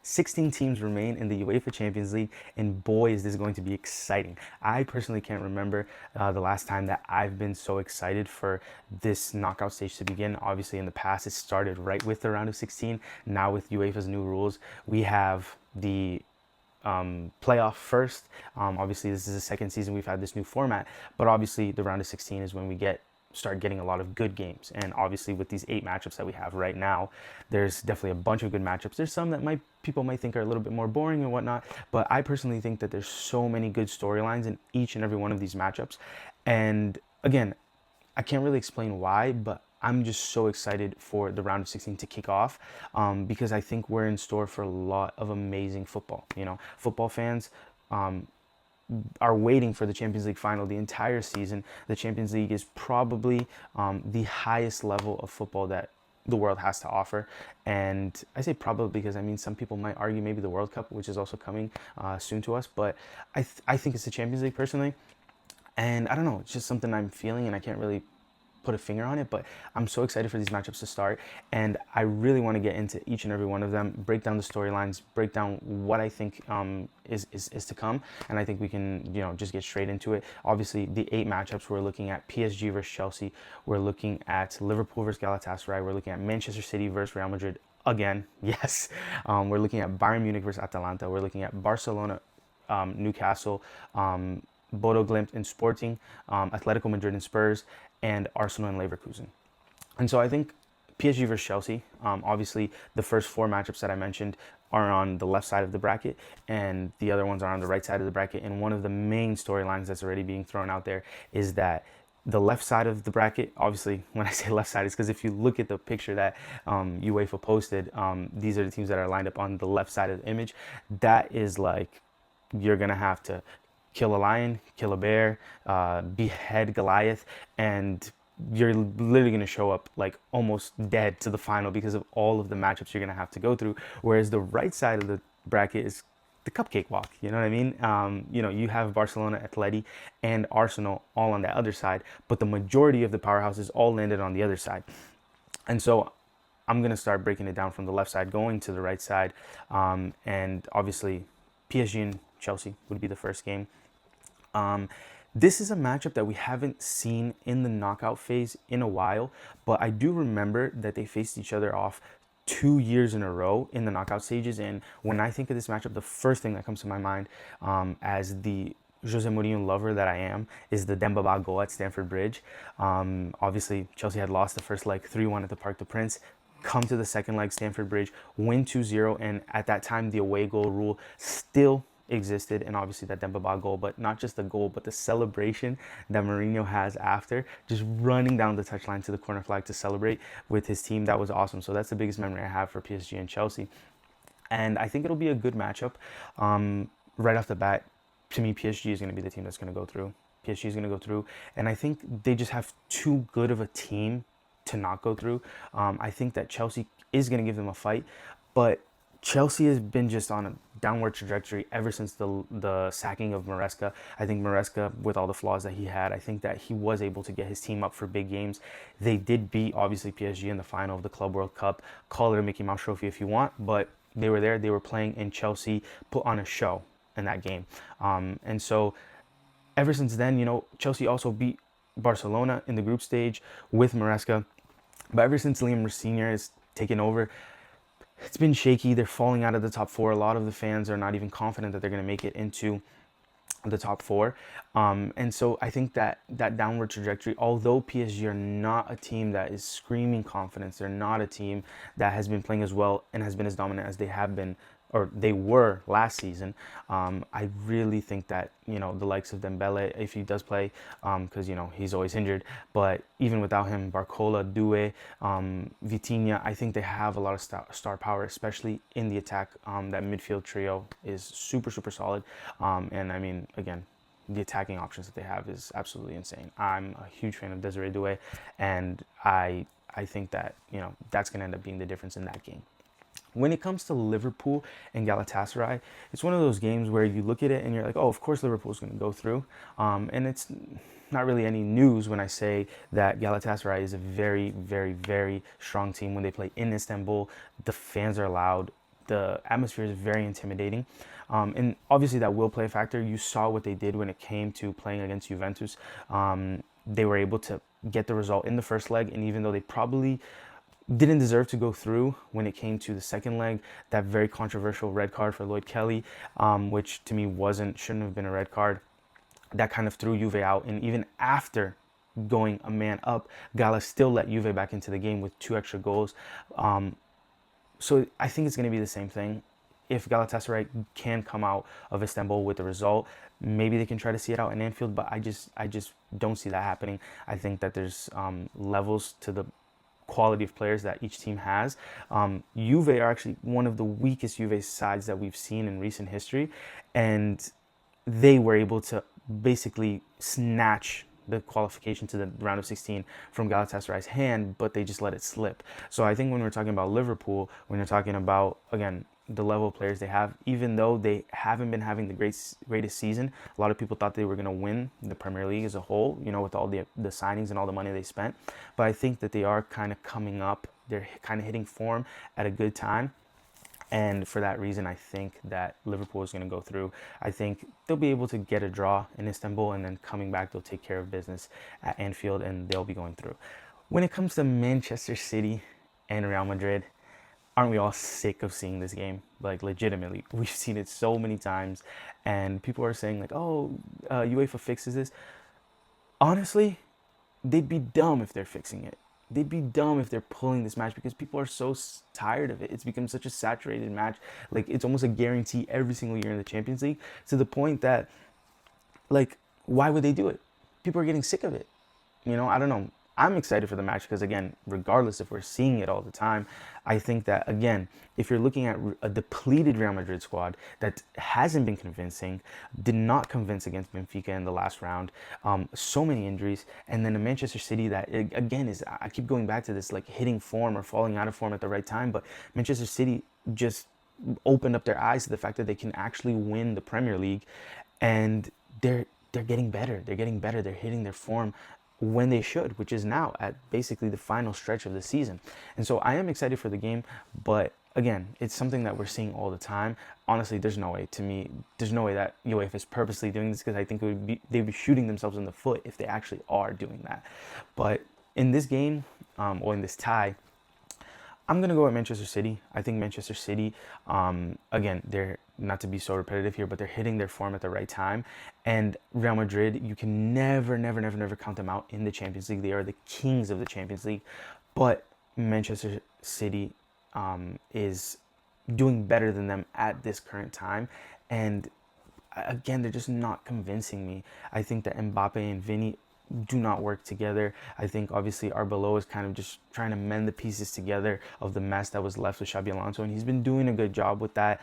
16 teams remain in the UEFA Champions League, and boy, is this going to be exciting. I personally can't remember the last time that I've been so excited for this knockout stage to begin. Obviously, in the past, it started right with the round of 16. Now, with UEFA's new rules, we have the playoff first. Obviously, this is the second season we've had this new format, but obviously, the round of 16 is when we start getting a lot of good games. And obviously, with these 8 matchups that we have right now, there's definitely a bunch of good matchups. There's some that people might think are a little bit more boring and whatnot, but I personally think that there's so many good storylines in each and every one of these matchups. And again, I can't really explain why, but I'm just so excited for the round of 16 to kick off, because I think we're in store for a lot of amazing football. Football fans are waiting for the Champions League final the entire season. The Champions League is probably the highest level of football that the world has to offer. And I say probably because, I mean, some people might argue maybe the World Cup, which is also coming soon to us, but I think it's the Champions League personally. And I don't know, it's just something I'm feeling, and I can't really put a finger on it, but I'm so excited for these matchups to start, and I really want to get into each and every one of them, break down the storylines, break down what I think is to come, and I think we can just get straight into it. Obviously, the 8 matchups, we're looking at PSG versus Chelsea, we're looking at Liverpool versus Galatasaray, we're looking at Manchester City versus Real Madrid again, yes, we're looking at Bayern Munich versus Atalanta, we're looking at Barcelona, Newcastle, Bodo Glimt and Sporting, Atletico Madrid and Spurs, and Arsenal and Leverkusen. And so I think PSG versus Chelsea, obviously the first 4 matchups that I mentioned are on the left side of the bracket, and the other ones are on the right side of the bracket. And one of the main storylines that's already being thrown out there is that the left side of the bracket, obviously when I say left side, is because if you look at the picture that UEFA posted, these are the teams that are lined up on the left side of the image. That is like, you're going to have to kill a lion, kill a bear, behead Goliath, and you're literally going to show up like almost dead to the final because of all of the matchups you're going to have to go through. Whereas the right side of the bracket is the cupcake walk. You know what I mean? You have Barcelona, Atleti, and Arsenal all on that other side, but the majority of the powerhouses all landed on the other side. And so I'm going to start breaking it down from the left side, going to the right side. And obviously, PSG and Chelsea would be the first game. This is a matchup that we haven't seen in the knockout phase in a while, but I do remember that they faced each other off 2 years in a row in the knockout stages. And when I think of this matchup, the first thing that comes to my mind, as the Jose Mourinho lover that I am, is the Demba Ba goal at Stamford Bridge. Obviously, Chelsea had lost the first leg 3-1 at the Parc des Princes. Come to the second leg, Stamford Bridge, win 2-0, and at that time, the away goal rule still existed, and obviously that Demba Ba goal, but not just the goal, but the celebration that Mourinho has after, just running down the touchline to the corner flag to celebrate with his team. That was awesome. So that's the biggest memory I have for PSG and Chelsea, and I think it'll be a good matchup. Right off the bat, to me, PSG is going to be the team that's going to go through. PSG is going to go through, and I think they just have too good of a team to not go through. I think that Chelsea is going to give them a fight, but Chelsea has been just on a downward trajectory ever since the sacking of Maresca. I think Maresca, with all the flaws that he had, I think that he was able to get his team up for big games. They did beat, obviously, PSG in the final of the Club World Cup. Call it a Mickey Mouse trophy if you want, but they were there, they were playing, and Chelsea put on a show in that game. And so ever since then, Chelsea also beat Barcelona in the group stage with Maresca. But ever since Liam Sr. has taken over, it's been shaky. They're falling out of the top 4. A lot of the fans are not even confident that they're going to make it into the top 4. And so I think that downward trajectory, although PSG are not a team that is screaming confidence, they're not a team that has been playing as well and has been as dominant as they have been, or they were last season. I really think that, the likes of Dembele, if he does play, because, he's always injured, but even without him, Barcola, Doué, Vitinha, I think they have a lot of star power, especially in the attack. That midfield trio is super, super solid. And I mean, again, the attacking options that they have is absolutely insane. I'm a huge fan of Desiree Doué, and I think that, that's going to end up being the difference in that game. When it comes to Liverpool and Galatasaray, it's one of those games where you look at it and you're like, oh, of course Liverpool's going to go through. And it's not really any news when I say that Galatasaray is a very, very, very strong team when they play in Istanbul. The fans are loud. the atmosphere is very intimidating. And obviously that will play a factor. You saw what they did when it came to playing against Juventus. They were able to get the result in the first leg, and even though they probably didn't deserve to go through when it came to the second leg, that very controversial red card for Lloyd Kelly, which to me shouldn't have been a red card, that kind of threw Juve out. And even after going a man up, Gala still let Juve back into the game with 2 extra goals. So I think it's going to be the same thing. If Galatasaray can come out of Istanbul with the result, maybe they can try to see it out in Anfield, but I just don't see that happening. I think that there's levels to the quality of players that each team has. Juve are actually one of the weakest Juve sides that we've seen in recent history, and they were able to basically snatch the qualification to the round of 16 from Galatasaray's hand, but they just let it slip. So I think when we're talking about Liverpool, when you're talking about, again, the level of players they have, even though they haven't been having the greatest season, a lot of people thought they were going to win the Premier League as a whole, you know, with all the signings and all the money they spent. But I think that they are kind of coming up. They're kind of hitting form at a good time. And for that reason, I think that Liverpool is going to go through. I think they'll be able to get a draw in Istanbul, and then coming back, they'll take care of business at Anfield, and they'll be going through. When it comes to Manchester City and Real Madrid, aren't we all sick of seeing this game? Like, legitimately, we've seen it so many times, and people are saying like, oh, UEFA fixes this. Honestly, they'd be dumb if they're fixing it. They'd be dumb if they're pulling this match, because people are so tired of it. It's become such a saturated match. Like, it's almost a guarantee every single year in the Champions League, to the point that, like, why would they do it? People are getting sick of it. You know, I don't know. I'm excited for the match because, again, regardless if we're seeing it all the time, I think that, again, if you're looking at a depleted Real Madrid squad that hasn't been convincing, did not convince against Benfica in the last round, so many injuries, and then a Manchester City that, again, I keep going back to this, like, hitting form or falling out of form at the right time, but Manchester City just opened up their eyes to the fact that they can actually win the Premier League, and they're getting better. They're getting better. They're hitting their form when they should, which is now at basically the final stretch of the season. And so I am excited for the game, but again, it's something that we're seeing all the time. Honestly, there's no way that UEFA is purposely doing this, because I think they'd be shooting themselves in the foot if they actually are doing that. But in this game, or in this tie, I'm going to go with Manchester City. I think Manchester City, again, they're, not to be so repetitive here, but they're hitting their form at the right time. And Real Madrid, you can never count them out in the Champions League. They are the kings of the Champions League. But Manchester City is doing better than them at this current time. And again, they're just not convincing me. I think that Mbappe and Vinny do not work together. I think obviously Arbeloa is kind of just trying to mend the pieces together of the mess that was left with Xabi Alonso, and he's been doing a good job with that.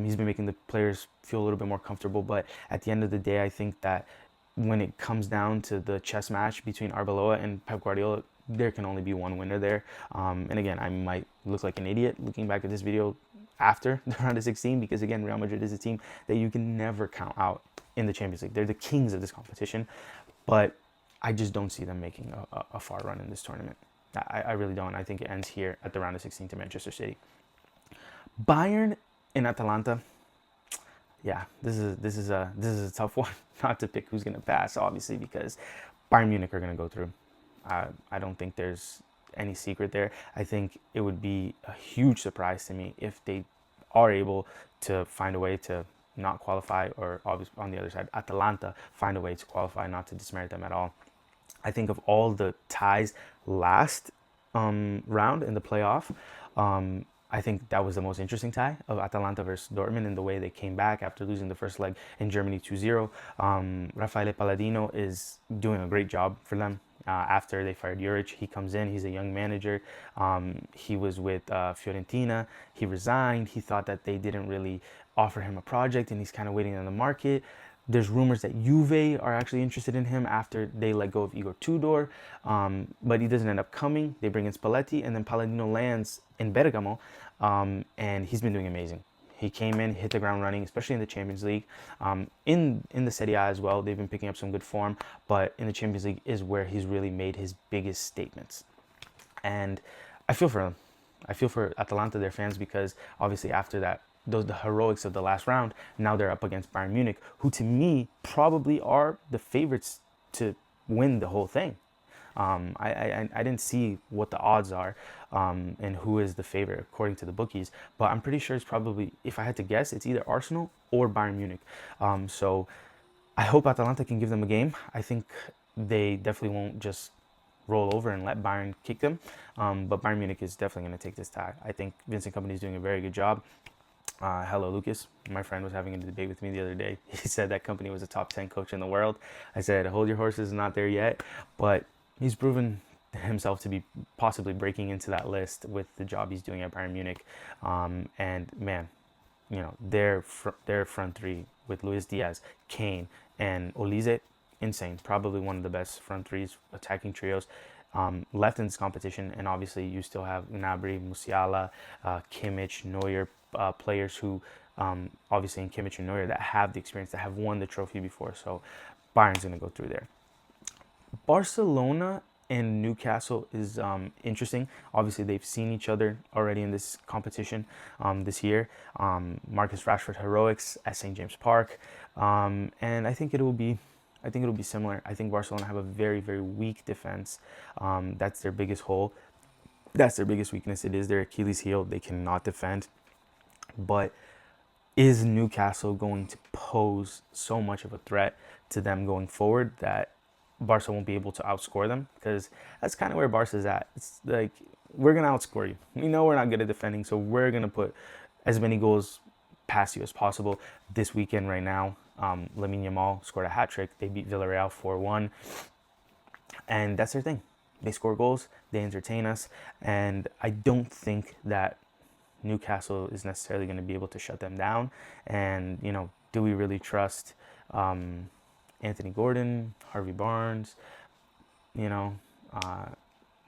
He's been making the players feel a little bit more comfortable, but at the end of the day, I think that when it comes down to the chess match between Arbeloa and Pep Guardiola, there can only be one winner there. And again, I might look like an idiot looking back at this video after the round of 16, because again, Real Madrid is a team that you can never count out in the Champions League. They're the kings of this competition, but I just don't see them making a far run in this tournament. I really don't. I think it ends here at the round of 16 to Manchester City. Bayern and Atalanta. Yeah, this is a tough one. Not to pick who's going to pass, obviously, because Bayern Munich are going to go through. I don't think there's any secret there. I think it would be a huge surprise to me if they are able to find a way to not qualify, or obviously on the other side, Atalanta find a way to qualify, not to dismerit them at all. I think of all the ties last round in the playoff, I think that was the most interesting tie, of Atalanta versus Dortmund, and the way they came back after losing the first leg in Germany 2-0. Raffaele Palladino is doing a great job for them. After they fired Juric, he comes in. He's a young manager. He was with Fiorentina. He resigned. He thought that they didn't really offer him a project, and he's kind of waiting on the market. There's rumors that Juve are actually interested in him after they let go of Igor Tudor, but he doesn't end up coming. They bring in Spalletti, and then Palladino lands in Bergamo, and he's been doing amazing. He came in, hit the ground running, especially in the Champions League. In the Serie A as well, they've been picking up some good form, but in the Champions League is where he's really made his biggest statements. And I feel for him. I feel for Atalanta, their fans, because obviously after that, those the heroics of the last round, now they're up against Bayern Munich, who to me probably are the favorites to win the whole thing. I didn't see what the odds are and who is the favorite according to the bookies, but I'm pretty sure it's probably, if I had to guess, it's either Arsenal or Bayern Munich. So I hope Atalanta can give them a game. I think they definitely won't just roll over and let Bayern kick them, but Bayern Munich is definitely going to take this tie. I think Vincent Kompany is doing a very good job. Hello, Lucas. My friend was having a debate with me the other day. He said that Kompany was a top 10 coach in the world. I said, hold your horses, not there yet. But he's proven himself to be possibly breaking into that list with the job he's doing at Bayern Munich. And man, you know, their front three with Luis Diaz, Kane, and Olise, insane. Probably one of the best front threes, attacking trios. Left in this competition, and obviously you still have Gnabry, Musiala, Kimmich, Neuer, players who obviously in Kimmich and Neuer that have the experience, that have won the trophy before. So Bayern's going to go through there. Barcelona and Newcastle is interesting. Obviously, they've seen each other already in this competition this year. Marcus Rashford heroics at St. James Park, and I think it'll be similar. I think Barcelona have a very, very weak defense. That's their biggest hole. That's their biggest weakness. It is their Achilles heel. They cannot defend. But is Newcastle going to pose so much of a threat to them going forward that Barca won't be able to outscore them? Because that's kind of where Barca's at. It's like, we're going to outscore you. We know we're not good at defending, so we're going to put as many goals past you as possible. This weekend right now, Lamine Yamal scored a hat trick. They beat Villarreal 4-1. And that's their thing. They score goals, they entertain us, and I don't think that Newcastle is necessarily going to be able to shut them down. And, you know, do we really trust Anthony Gordon, Harvey Barnes? You know,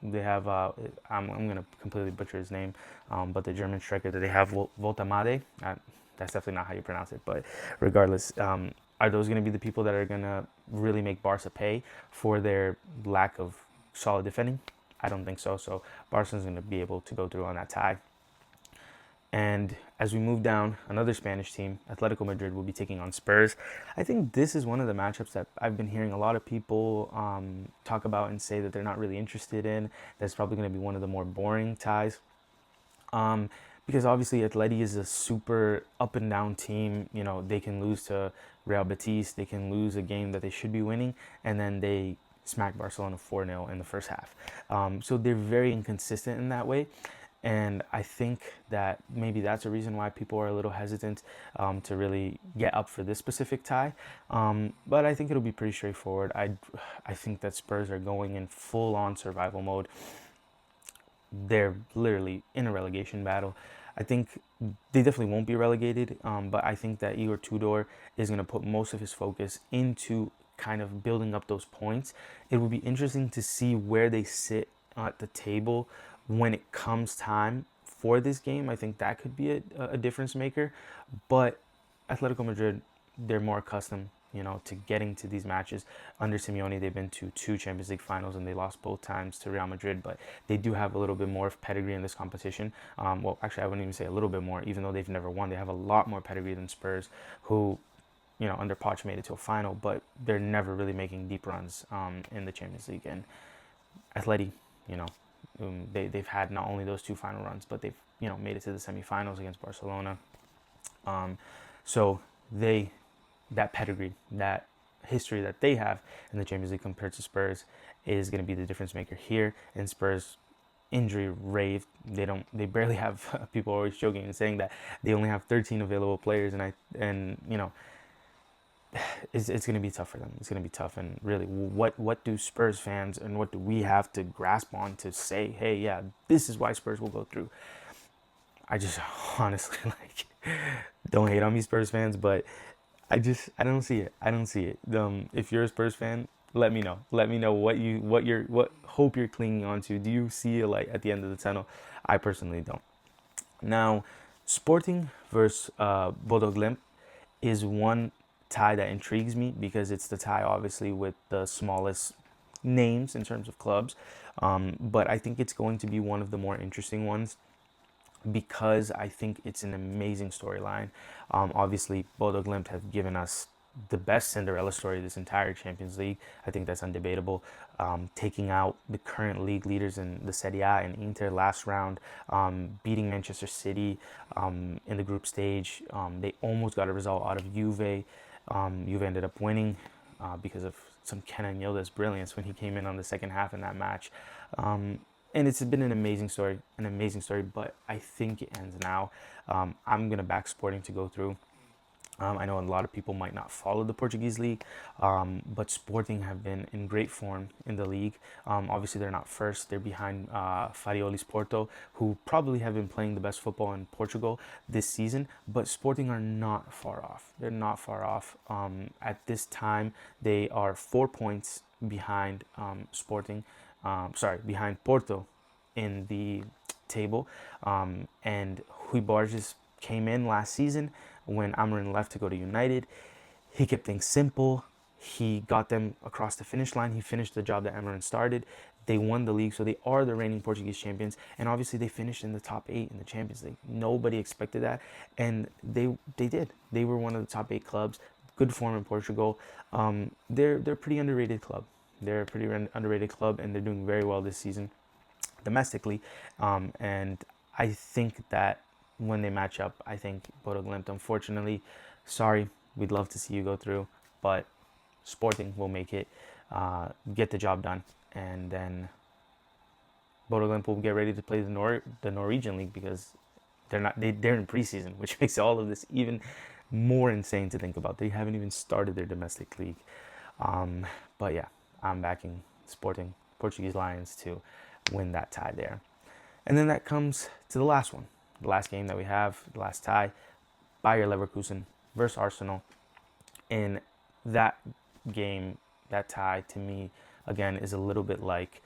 they have, I'm going to completely butcher his name, but the German striker that they have, Voltamade, that's definitely not how you pronounce it, but regardless, are those going to be the people that are going to really make Barca pay for their lack of solid defending? I don't think so. So Barca's going to be able to go through on that tie. And as we move down, another Spanish team, Atletico Madrid, will be taking on Spurs. I think this is one of the matchups that I've been hearing a lot of people talk about and say that they're not really interested in. That's probably going to be one of the more boring ties. Because obviously Atleti is a super up and down team. You know, they can lose to Real Betis, they can lose a game that they should be winning, and then they smack Barcelona 4-0 in the first half. So they're very inconsistent in that way. And I think that maybe that's a reason why people are a little hesitant to really get up for this specific tie. But I think it'll be pretty straightforward. I think that Spurs are going in full-on survival mode. They're literally in a relegation battle. I think they definitely won't be relegated, but I think that Igor Tudor is going to put most of his focus into kind of building up those points. It will be interesting to see where they sit at the table when it comes time for this game. I think that could be a difference maker. But Atletico Madrid, they're more accustomed, you know, to getting to these matches. Under Simeone, they've been to 2 Champions League finals and they lost both times to Real Madrid. But they do have a little bit more of pedigree in this competition. Well, actually, I wouldn't even say a little bit more, even though they've never won. They have a lot more pedigree than Spurs, who, you know, under Poch made it to a final, but they're never really making deep runs in the Champions League. And Atleti, you know, they've had not only those 2 final runs, but they've, you know, made it to the semifinals against Barcelona. So that pedigree, that history that they have in the Champions League compared to Spurs is going to be the difference maker here. And Spurs injury rave. They barely have, people are always joking and saying that they only have 13 available players, and you know, it's going to be tough for them. It's going to be tough. And really, what do Spurs fans and what do we have to grasp on to say, hey, yeah, this is why Spurs will go through? I just honestly, like, don't hate on me, Spurs fans, but I don't see it. I don't see it. If you're a Spurs fan, let me know. Let me know what hope you're clinging on to. Do you see a light at the end of the tunnel? I personally don't. Now, Sporting versus Bodo Glimt is one tie that intrigues me because it's the tie, obviously, with the smallest names in terms of clubs. But I think it's going to be one of the more interesting ones. because I think it's an amazing storyline. Obviously, Bodo Glimt have given us the best Cinderella story of this entire Champions League. I think that's undebatable. Taking out the current league leaders in the Serie A and Inter last round, beating Manchester City in the group stage. They almost got a result out of Juve. Juve ended up winning because of some Kenan Yildiz brilliance when he came in on the second half in that match. And it's been an amazing story, but I think it ends now. I'm going to back Sporting to go through. I know a lot of people might not follow the Portuguese league, but Sporting have been in great form in the league. Obviously, they're not first. They're behind Farioli's Porto, who probably have been playing the best football in Portugal this season, but Sporting are not far off. They're not far off. At this time, they are 4 points behind behind Porto in the table. And Rui Borges came in last season when Amorim left to go to United. He kept things simple. He got them across the finish line. He finished the job that Amorim started. They won the league, so they are the reigning Portuguese champions. And obviously, they finished in the top 8 in the Champions League. Nobody expected that, and they did. They were one of the top 8 clubs. Good form in Portugal. They're a pretty underrated club. They're a pretty underrated club, and they're doing very well this season domestically. And I think that when they match up, I think Bodo Glimt, unfortunately, sorry, we'd love to see you go through, but Sporting will make it, get the job done, and then Bodo Glimt will get ready to play the Norwegian league, because they're in preseason, which makes all of this even more insane to think about. They haven't even started their domestic league. But yeah, I'm backing Sporting, Portuguese Lions, to win that tie there. And then that comes to the last one. The last game that we have, the last tie, Bayer Leverkusen versus Arsenal. In that game, that tie, to me, again, is a little bit like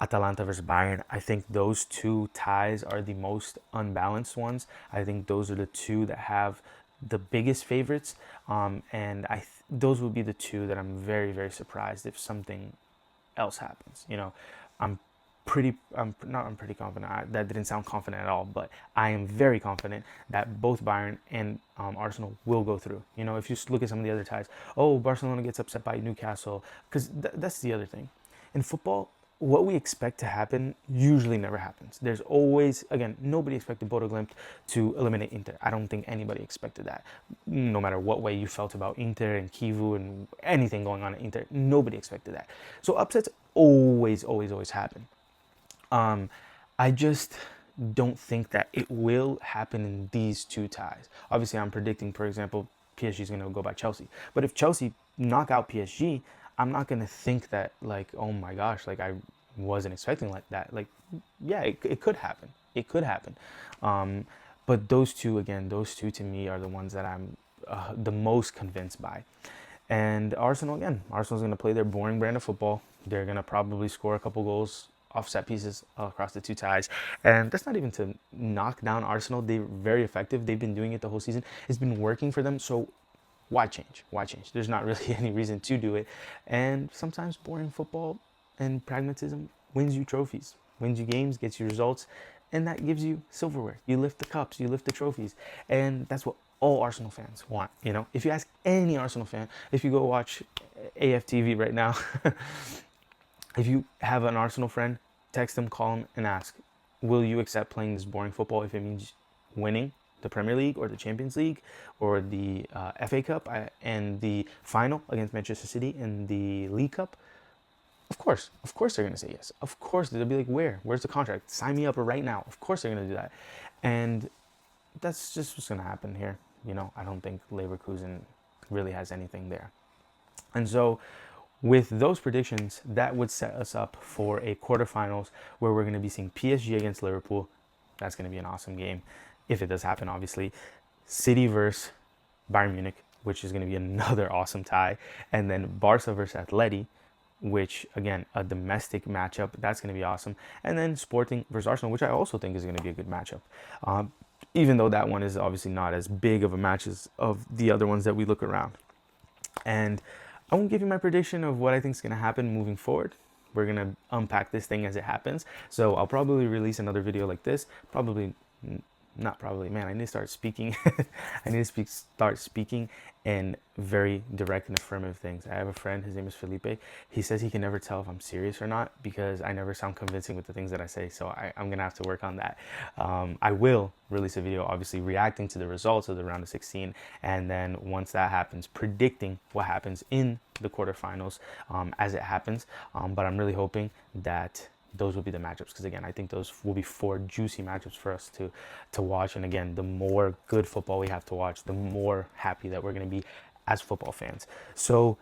Atalanta versus Bayern. I think those two ties are the most unbalanced ones. I think those are the two that have the biggest favorites. And those would be the two that I'm very, very surprised if something else happens. I'm pretty confident. That didn't sound confident at all, but I am very confident that both Bayern and Arsenal will go through. If you look at some of the other ties, Barcelona gets upset by Newcastle, because that's the other thing. In football, what we expect to happen usually never happens. There's always, again, nobody expected Bodo Glimt to eliminate Inter. I don't think anybody expected that. No matter what way you felt about Inter and Kivu and anything going on at Inter, nobody expected that. So upsets always happen. I just don't think that it will happen in these two ties. Obviously, I'm predicting, for example, PSG is going to go by Chelsea. But if Chelsea knock out PSG, I'm not going to think that, like, oh my gosh, like, I wasn't expecting like that. Like, yeah, it could happen. It could happen. But those two to me are the ones that I'm the most convinced by. And Arsenal's going to play their boring brand of football. They're going to probably score a couple goals off set pieces across the two ties. And that's not even to knock down Arsenal. They're very effective. They've been doing it the whole season. It's been working for them. So why change? There's not really any reason to do it. And sometimes boring football and pragmatism wins you trophies, wins you games, gets you results, and that gives you silverware. You lift the cups, you lift the trophies. And that's what all Arsenal fans want. If you ask any Arsenal fan, if you go watch AFTV right now, if you have an Arsenal friend, text them, call them, and ask, will you accept playing this boring football if it means winning the Premier League or the Champions League or the FA Cup and the final against Manchester City in the League Cup? Of course they're going to say yes. Of course, they'll be like, where's the contract? Sign me up right now. Of course they're going to do that. And that's just what's going to happen here. I don't think Leverkusen really has anything there. And so with those predictions, that would set us up for a quarterfinals where we're going to be seeing PSG against Liverpool. That's going to be an awesome game, if it does happen, obviously. City versus Bayern Munich, which is going to be another awesome tie. And then Barca versus Atleti, which, again, a domestic matchup. That's going to be awesome. And then Sporting versus Arsenal, which I also think is going to be a good matchup. Even though that one is obviously not as big of a match as of the other ones that we look around. And I won't give you my prediction of what I think is going to happen moving forward. We're going to unpack this thing as it happens. So I'll probably release another video like this, probably not probably, man, I need to start speaking. I need to start speaking in very direct and affirmative things. I have a friend, his name is Felipe. He says he can never tell if I'm serious or not because I never sound convincing with the things that I say. So I'm going to have to work on that. I will release a video, obviously, reacting to the results of the round of 16. And then once that happens, predicting what happens in the quarterfinals as it happens. But I'm really hoping that those will be the matchups, because again, I think those will be 4 juicy matchups for us to watch. And again, the more good football we have to watch, the more happy that we're going to be as football fans. So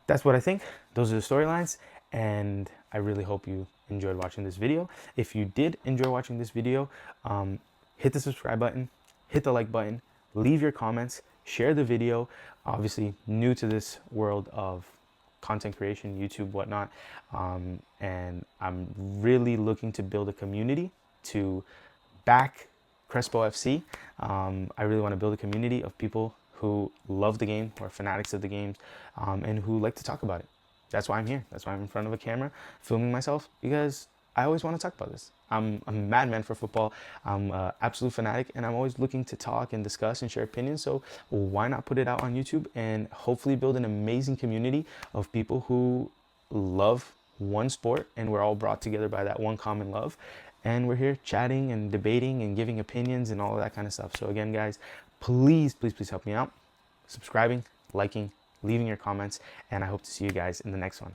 that's what I think. Those are the storylines, and I really hope you enjoyed watching this video. If you did enjoy watching this video, hit the subscribe button, hit the like button, leave your comments, share the video. Obviously new to this world of content creation, YouTube, whatnot, and I'm really looking to build a community to back Crespo FC. I really want to build a community of people who love the game, who are fanatics of the games, and who like to talk about it. That's why I'm here. That's why I'm in front of a camera filming myself, because I always want to talk about this. I'm a madman for football. I'm an absolute fanatic, and I'm always looking to talk and discuss and share opinions. So why not put it out on YouTube and hopefully build an amazing community of people who love one sport, and we're all brought together by that one common love. And we're here chatting and debating and giving opinions and all of that kind of stuff. So again, guys, please, please, please help me out. Subscribing, liking, leaving your comments, and I hope to see you guys in the next one.